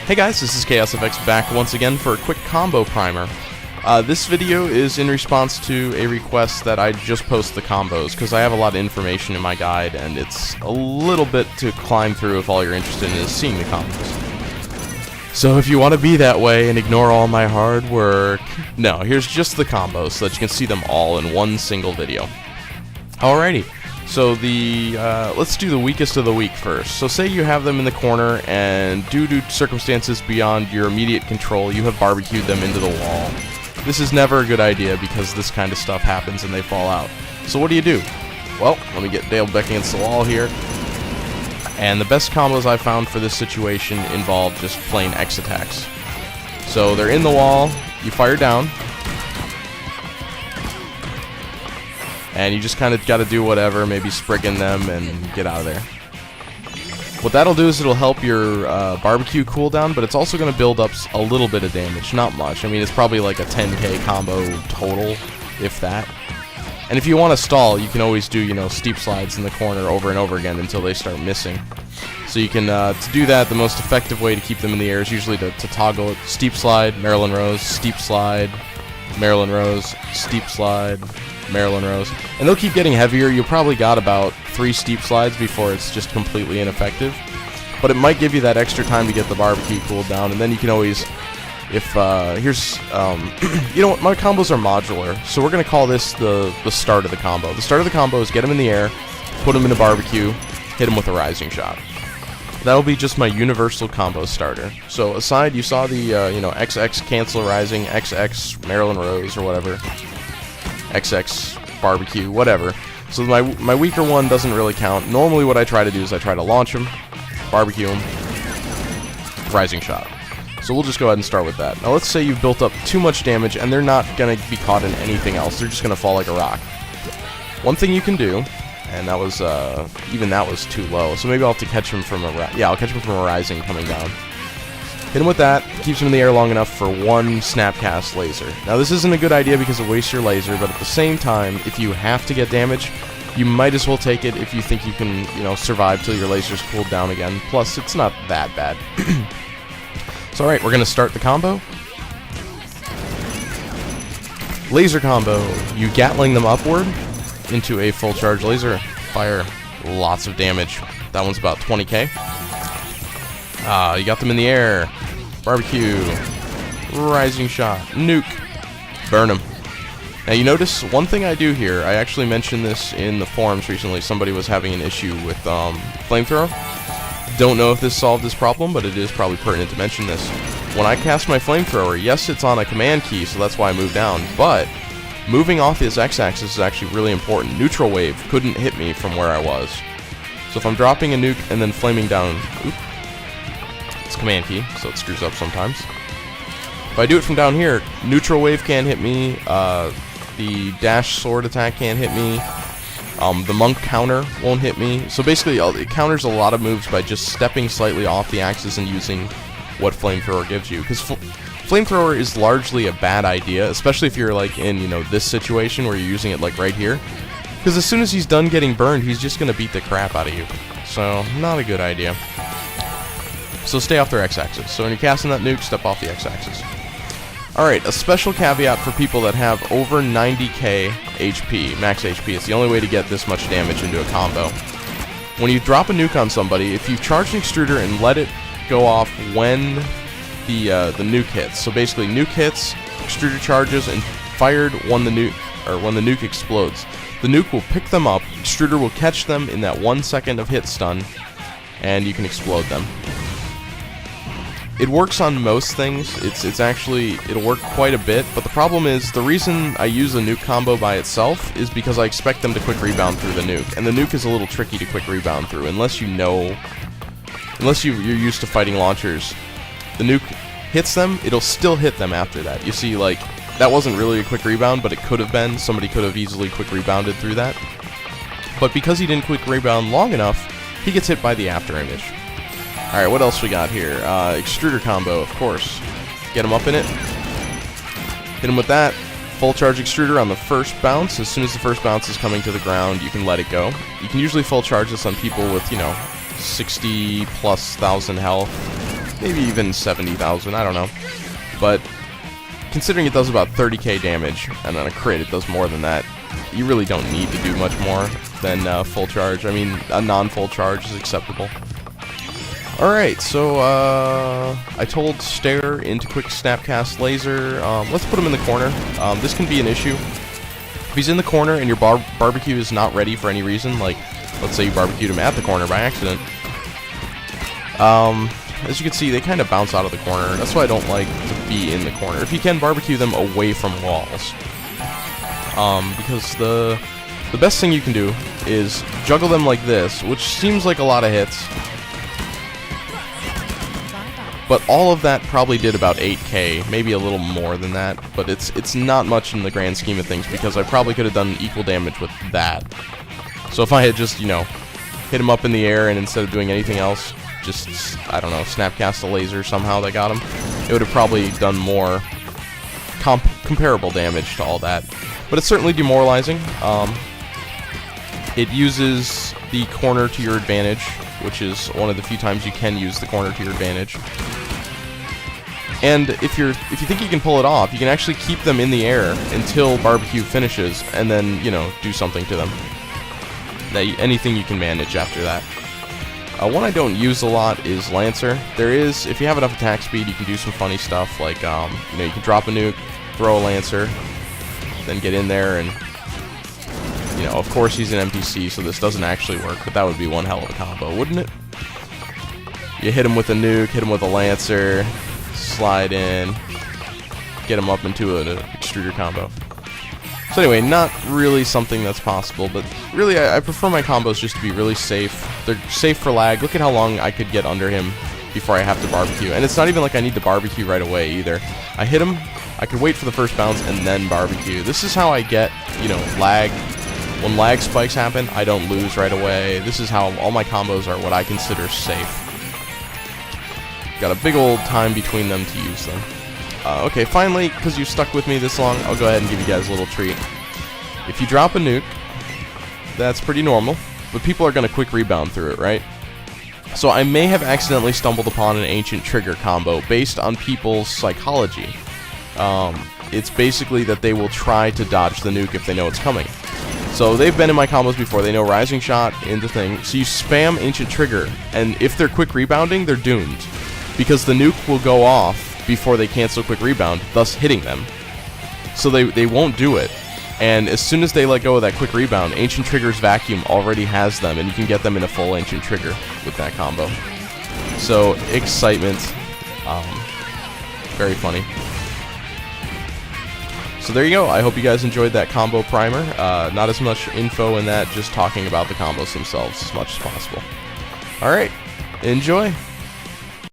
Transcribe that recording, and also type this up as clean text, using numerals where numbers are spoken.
Hey guys, this is ChaosFX back once again for a quick combo primer. This video is in response to a request that I just post the combos, because I have a lot of information in my guide, and it's a little bit to climb through if all you're interested in is seeing the combos. So if you want to be that way and ignore all my hard work, no, here's just the combos so that you can see them all in one single video. Alrighty. So let's do the weakest of the weak first. So say you have them in the corner, and due to circumstances beyond your immediate control, you have barbecued them into the wall. This is never a good idea because this kind of stuff happens and they fall out. So what do? Well, let me get Dale back against the wall here. And the best combos I've found for this situation involve just plain X attacks. So they're in the wall, you fire down, and you just kind of got to do whatever, maybe spriggan them and get out of there. What that'll do is it'll help your barbecue cooldown, but it's also going to build up a little bit of damage, not much. I mean, it's probably like a 10k combo total, if that. And if you want to stall, you can always do, steep slides in the corner over and over again until they start missing. So you can, to do that, the most effective way to keep them in the air is usually to toggle it. Steep slide, Maryland Rose, steep slide, Maryland Rose, steep slide, Maryland Rose, and they'll keep getting heavier. You'll probably got about 3 steep slides before it's just completely ineffective, but it might give you that extra time to get the barbecue cooled down, and then you can always, if here's you know what, my combos are modular, so we're gonna call this the start of the combo. The start of the combo is get them in the air, put them in a barbecue, hit them with a rising shot. That'll be just my universal combo starter. So aside, you saw the XX cancel rising, XX Maryland Rose or whatever, XX barbecue, whatever. So my weaker one doesn't really count. Normally what I try to do is I try to launch them, barbecue them, rising shot. So we'll just go ahead and start with that. Now let's say you've built up too much damage and they're not going to be caught in anything else. They're just going to fall like a rock. One thing you can do, and that was, even that was too low, so maybe I'll have to catch him from I'll catch him from a rising coming down. Hit him with that, keeps him in the air long enough for one snapcast laser. Now this isn't a good idea because it wastes your laser, but at the same time, if you have to get damage, you might as well take it if you think you can, survive till your laser's cooled down again. Plus, it's not that bad. So alright, we're gonna start the combo. Laser combo. You Gatling them upward into a full charge laser. Fire lots of damage. That one's about 20k. You got them in the air. Barbecue. Rising shot. Nuke. Burn them. Now you notice one thing I do here, I actually mentioned this in the forums recently, somebody was having an issue with flamethrower. Don't know if this solved this problem, but it is probably pertinent to mention this. When I cast my flamethrower, yes, it's on a command key, so that's why I moved down, but moving off this x-axis is actually really important. Neutral wave couldn't hit me from where I was. So if I'm dropping a nuke and then flaming down, it's command key, so it screws up sometimes. If I do it from down here, neutral wave can't hit me, the dash sword attack can't hit me, the monk counter won't hit me. So basically, it counters a lot of moves by just stepping slightly off the axis and using what flamethrower gives you. Because flamethrower is largely a bad idea, especially if you're like in this situation where you're using it like right here. Because as soon as he's done getting burned, he's just gonna beat the crap out of you. So not a good idea. So stay off their x-axis. So when you're casting that nuke, step off the x-axis. Alright, a special caveat for people that have over 90k HP, max HP. It's the only way to get this much damage into a combo. When you drop a nuke on somebody, if you charge an extruder and let it go off when the nuke hits. So basically, nuke hits, extruder charges, and fired when the nuke explodes. The nuke will pick them up, extruder will catch them in that 1 second of hit stun, and you can explode them. It works on most things. It'll work quite a bit, but the problem is, the reason I use the nuke combo by itself is because I expect them to quick rebound through the nuke, and the nuke is a little tricky to quick rebound through, unless you're used to fighting launchers. The nuke hits them, it'll still hit them after that. You see, like, that wasn't really a quick rebound, but it could have been. Somebody could have easily quick rebounded through that. But because he didn't quick rebound long enough, he gets hit by the after image. Alright, what else we got here? Extruder combo, of course. Get him up in it. Hit him with that. Full charge extruder on the first bounce. As soon as the first bounce is coming to the ground, you can let it go. You can usually full charge this on people with, 60+ thousand health. maybe even 70,000, I don't know. But considering it does about 30k damage, and on a crit it does more than that, you really don't need to do much more than full charge. I mean, a non-full charge is acceptable. Alright, so I told Stare into quick snapcast laser. Let's put him in the corner. This can be an issue. If he's in the corner and your barbecue is not ready for any reason, like let's say you barbecued him at the corner by accident, as you can see, they kind of bounce out of the corner. That's why I don't like to be in the corner. If you can, barbecue them away from walls. Because the best thing you can do is juggle them like this, which seems like a lot of hits. But all of that probably did about 8k, maybe a little more than that. But it's not much in the grand scheme of things, because I probably could have done equal damage with that. So if I had just, you know, hit him up in the air and instead of doing anything else, just, I don't know, snapcast a laser somehow that got him, it would have probably done more comparable damage to all that. But it's certainly demoralizing. It uses the corner to your advantage, which is one of the few times you can use the corner to your advantage. And if you think you can pull it off, you can actually keep them in the air until barbecue finishes, and then, you know, do something to them. Anything you can manage after that. One I don't use a lot is Lancer. There is, if you have enough attack speed, you can do some funny stuff, like, you know, you can drop a nuke, throw a Lancer, then get in there, and, you know, of course he's an NPC, so this doesn't actually work, but that would be one hell of a combo, wouldn't it? You hit him with a nuke, hit him with a Lancer, slide in, get him up into an extruder combo. So anyway, not really something that's possible, but really I prefer my combos just to be really safe. They're safe for lag. Look at how long I could get under him before I have to barbecue. And it's not even like I need to barbecue right away either. I hit him, I could wait for the first bounce and then barbecue. This is how I get, you know, lag. When lag spikes happen, I don't lose right away. This is how all my combos are what I consider safe. Got a big old time between them to use them. Okay, finally, because you've stuck with me this long, I'll go ahead and give you guys a little treat. If you drop a nuke, that's pretty normal, but people are going to quick rebound through it, right? So I may have accidentally stumbled upon an ancient trigger combo based on people's psychology. It's basically that they will try to dodge the nuke if they know it's coming. So they've been in my combos before, they know rising shot into thing, so you spam ancient trigger, and if they're quick rebounding, they're doomed. Because the nuke will go off before they cancel quick rebound, thus hitting them. So they won't do it. And as soon as they let go of that quick rebound, Ancient Trigger's vacuum already has them, and you can get them in a full Ancient Trigger with that combo. So, excitement. Very funny. So there you go. I hope you guys enjoyed that combo primer. Not as much info in that, just talking about the combos themselves as much as possible. Alright, enjoy!